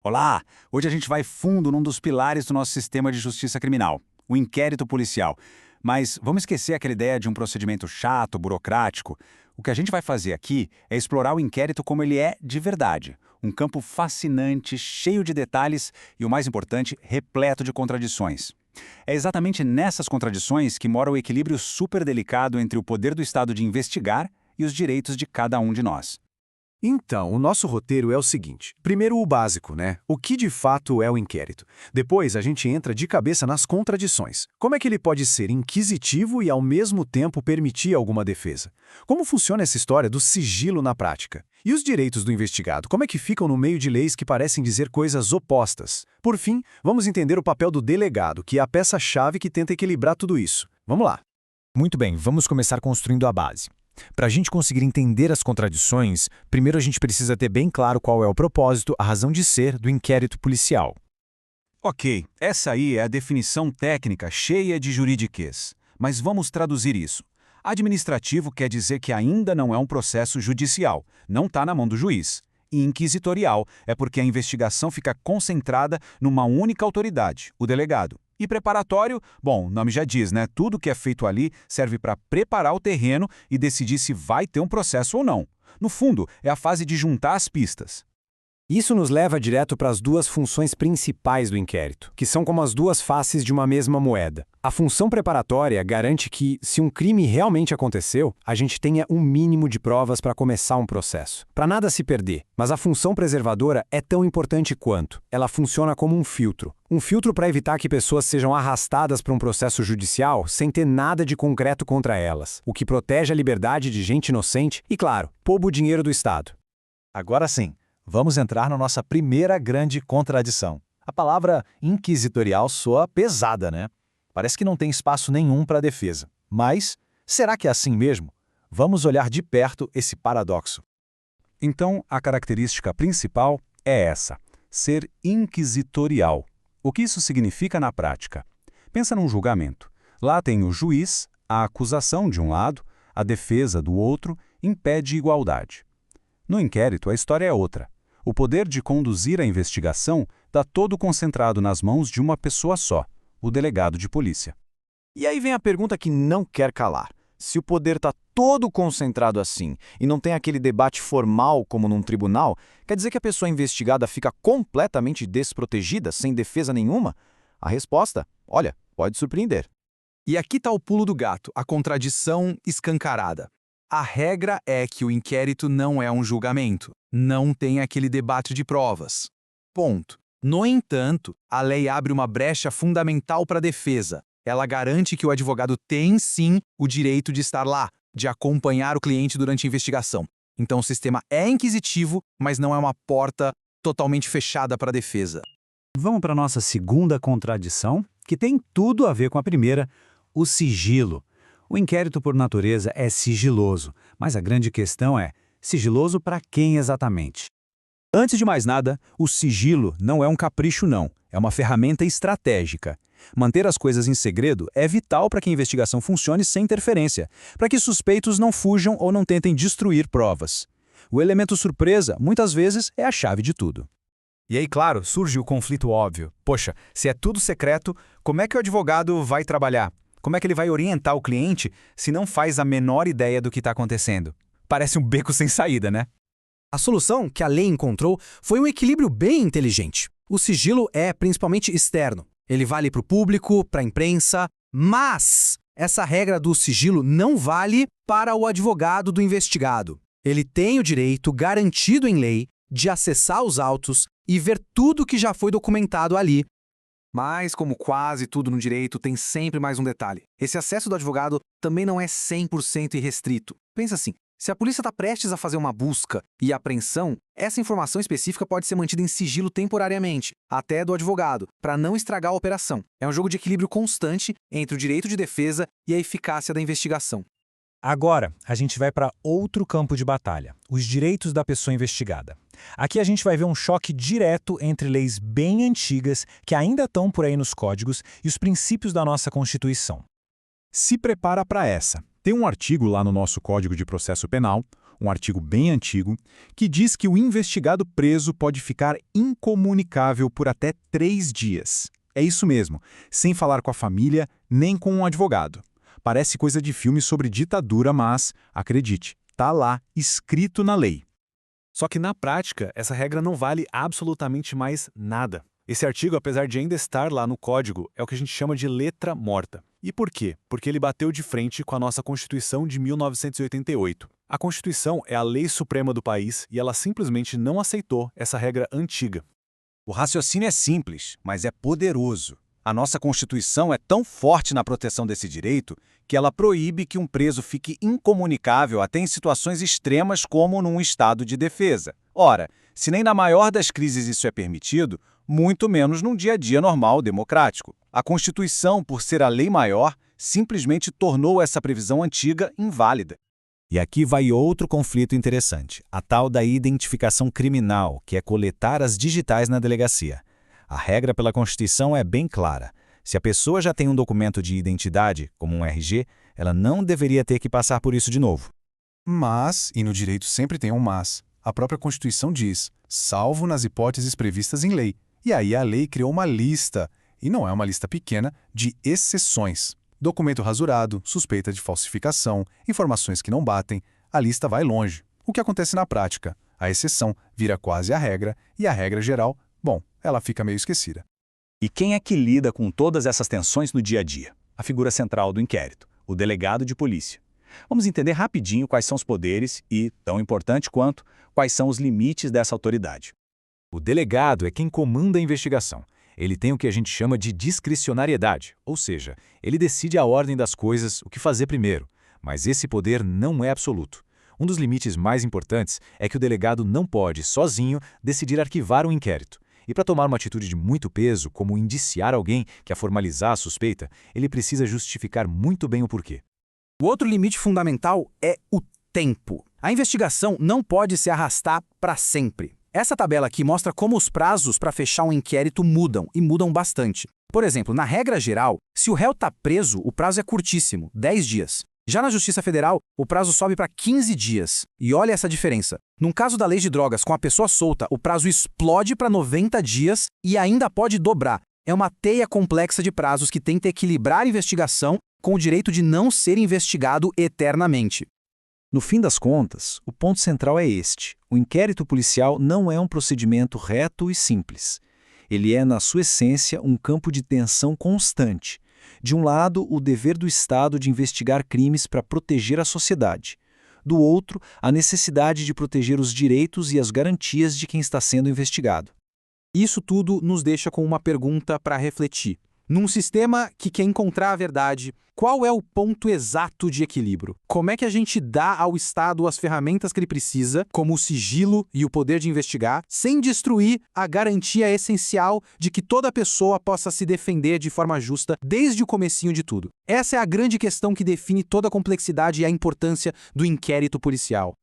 Olá! Hoje a gente vai fundo num dos pilares do nosso sistema de justiça criminal, o inquérito policial. Mas vamos esquecer aquela ideia de um procedimento chato, burocrático. O que a gente vai fazer aqui é explorar o inquérito como ele é de verdade. Um campo fascinante, cheio de detalhes e, o mais importante, repleto de contradições. É exatamente nessas contradições que mora o equilíbrio super delicado entre o poder do Estado de investigar e os direitos de cada um de nós. Então, o nosso roteiro é o seguinte. Primeiro o básico, né? O que de fato é o inquérito? Depois a gente entra de cabeça nas contradições. Como é que ele pode ser inquisitivo e ao mesmo tempo permitir alguma defesa? Como funciona essa história do sigilo na prática? E os direitos do investigado, como é que ficam no meio de leis que parecem dizer coisas opostas? Por fim, vamos entender o papel do delegado, que é a peça-chave que tenta equilibrar tudo isso. Vamos lá. Muito bem, vamos começar construindo a base. Para a gente conseguir entender as contradições, primeiro a gente precisa ter bem claro qual é o propósito, a razão de ser do inquérito policial. Ok, essa aí é a definição técnica cheia de juridiquês. Mas vamos traduzir isso. Administrativo quer dizer que ainda não é um processo judicial, não está na mão do juiz. E inquisitorial é porque a investigação fica concentrada numa única autoridade, o delegado. E preparatório, bom, o nome já diz, né? Tudo que é feito ali serve para preparar o terreno e decidir se vai ter um processo ou não. No fundo, é a fase de juntar as pistas. Isso nos leva direto para as duas funções principais do inquérito, que são como as duas faces de uma mesma moeda. A função preparatória garante que, se um crime realmente aconteceu, a gente tenha um mínimo de provas para começar um processo, para nada se perder. Mas a função preservadora é tão importante quanto. Ela funciona como um filtro. Um filtro para evitar que pessoas sejam arrastadas para um processo judicial sem ter nada de concreto contra elas, o que protege a liberdade de gente inocente e, claro, poupa o dinheiro do Estado. Agora sim. Vamos entrar na nossa primeira grande contradição. A palavra inquisitorial soa pesada, né? Parece que não tem espaço nenhum para a defesa. Mas, será que é assim mesmo? Vamos olhar de perto esse paradoxo. Então, a característica principal é essa: ser inquisitorial. O que isso significa na prática? Pensa num julgamento. Lá tem o juiz, a acusação de um lado, a defesa do outro, em pé de igualdade. No inquérito, a história é outra. O poder de conduzir a investigação está todo concentrado nas mãos de uma pessoa só, o delegado de polícia. E aí vem a pergunta que não quer calar. Se o poder está todo concentrado assim e não tem aquele debate formal como num tribunal, quer dizer que a pessoa investigada fica completamente desprotegida, sem defesa nenhuma? A resposta, olha, pode surpreender. E aqui está o pulo do gato, a contradição escancarada. A regra é que o inquérito não é um julgamento, não tem aquele debate de provas. Ponto. No entanto, a lei abre uma brecha fundamental para a defesa. Ela garante que o advogado tem, sim, o direito de estar lá, de acompanhar o cliente durante a investigação. Então o sistema é inquisitivo, mas não é uma porta totalmente fechada para a defesa. Vamos para a nossa segunda contradição, que tem tudo a ver com a primeira, o sigilo. O inquérito, por natureza, é sigiloso, mas a grande questão é, sigiloso para quem exatamente? Antes de mais nada, o sigilo não é um capricho não, é uma ferramenta estratégica. Manter as coisas em segredo é vital para que a investigação funcione sem interferência, para que suspeitos não fujam ou não tentem destruir provas. O elemento surpresa, muitas vezes, é a chave de tudo. E aí, claro, surge o conflito óbvio. Poxa, se é tudo secreto, como é que o advogado vai trabalhar? Como é que ele vai orientar o cliente se não faz a menor ideia do que está acontecendo? Parece um beco sem saída, né? A solução que a lei encontrou foi um equilíbrio bem inteligente. O sigilo é principalmente externo. Ele vale para o público, para a imprensa, mas essa regra do sigilo não vale para o advogado do investigado. Ele tem o direito, garantido em lei, de acessar os autos e ver tudo que já foi documentado ali. Mas, como quase tudo no direito, tem sempre mais um detalhe. Esse acesso do advogado também não é 100% irrestrito. Pensa assim, se a polícia está prestes a fazer uma busca e apreensão, essa informação específica pode ser mantida em sigilo temporariamente, até do advogado, para não estragar a operação. É um jogo de equilíbrio constante entre o direito de defesa e a eficácia da investigação. Agora, a gente vai para outro campo de batalha, os direitos da pessoa investigada. Aqui a gente vai ver um choque direto entre leis bem antigas, que ainda estão por aí nos códigos, e os princípios da nossa Constituição. Se prepara para essa. Tem um artigo lá no nosso Código de Processo Penal, um artigo bem antigo, que diz que o investigado preso pode ficar incomunicável por até 3 dias. É isso mesmo, sem falar com a família nem com um advogado. Parece coisa de filme sobre ditadura, mas, acredite, tá lá, escrito na lei. Só que na prática, essa regra não vale absolutamente mais nada. Esse artigo, apesar de ainda estar lá no código, é o que a gente chama de letra morta. E por quê? Porque ele bateu de frente com a nossa Constituição de 1988. A Constituição é a lei suprema do país e ela simplesmente não aceitou essa regra antiga. O raciocínio é simples, mas é poderoso. A nossa Constituição é tão forte na proteção desse direito que ela proíbe que um preso fique incomunicável até em situações extremas como num estado de defesa. Ora, se nem na maior das crises isso é permitido, muito menos num dia a dia normal democrático. A Constituição, por ser a lei maior, simplesmente tornou essa previsão antiga inválida. E aqui vai outro conflito interessante, a tal da identificação criminal, que é coletar as digitais na delegacia. A regra pela Constituição é bem clara. Se a pessoa já tem um documento de identidade, como um RG, ela não deveria ter que passar por isso de novo. Mas, e no direito sempre tem um mas, a própria Constituição diz, salvo nas hipóteses previstas em lei. E aí a lei criou uma lista, e não é uma lista pequena, de exceções. Documento rasurado, suspeita de falsificação, informações que não batem, a lista vai longe. O que acontece na prática? A exceção vira quase a regra, e a regra geral, bom, ela fica meio esquecida. E quem é que lida com todas essas tensões no dia a dia? A figura central do inquérito, o delegado de polícia. Vamos entender rapidinho quais são os poderes e, tão importante quanto, quais são os limites dessa autoridade. O delegado é quem comanda a investigação. Ele tem o que a gente chama de discricionariedade, ou seja, ele decide a ordem das coisas, o que fazer primeiro. Mas esse poder não é absoluto. Um dos limites mais importantes é que o delegado não pode, sozinho, decidir arquivar um inquérito. E para tomar uma atitude de muito peso, como indiciar alguém que a formalizar a suspeita, ele precisa justificar muito bem o porquê. O outro limite fundamental é o tempo. A investigação não pode se arrastar para sempre. Essa tabela aqui mostra como os prazos para fechar um inquérito mudam, e mudam bastante. Por exemplo, na regra geral, se o réu está preso, o prazo é curtíssimo, 10 dias. Já na Justiça Federal, o prazo sobe para 15 dias. E olha essa diferença. Num caso da lei de drogas com a pessoa solta, o prazo explode para 90 dias e ainda pode dobrar. É uma teia complexa de prazos que tenta equilibrar a investigação com o direito de não ser investigado eternamente. No fim das contas, o ponto central é este. O inquérito policial não é um procedimento reto e simples. Ele é, na sua essência, um campo de tensão constante. De um lado, o dever do Estado de investigar crimes para proteger a sociedade. Do outro, a necessidade de proteger os direitos e as garantias de quem está sendo investigado. Isso tudo nos deixa com uma pergunta para refletir. Num sistema que quer encontrar a verdade, qual é o ponto exato de equilíbrio? Como é que a gente dá ao Estado as ferramentas que ele precisa, como o sigilo e o poder de investigar, sem destruir a garantia essencial de que toda pessoa possa se defender de forma justa desde o comecinho de tudo? Essa é a grande questão que define toda a complexidade e a importância do inquérito policial.